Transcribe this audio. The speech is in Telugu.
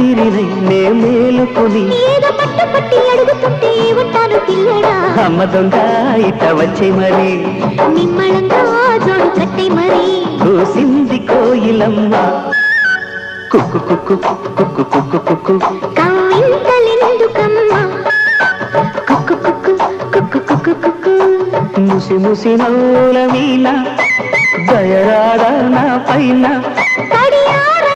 రాత్రినై నే మేలుకొని ఏదో పట్టు పట్టి అడుగుతుంటే ఉంటాను పిల్లడా అమ్మ దొంగ ఇట వచ్చే మరి నిమ్మళంగా జోడు కట్టే మరి కూసింది కోయిలమ్మ కుక్కు కుక్కు కుక్కు కుక్కు కుక్కు కవ్వింతలెందుకమ్మా కుక్కు కుక్కు కుక్కు కుక్కు కుక్కు ముసి ముసి నవ్వుల వీణ దయరాడా నా పైన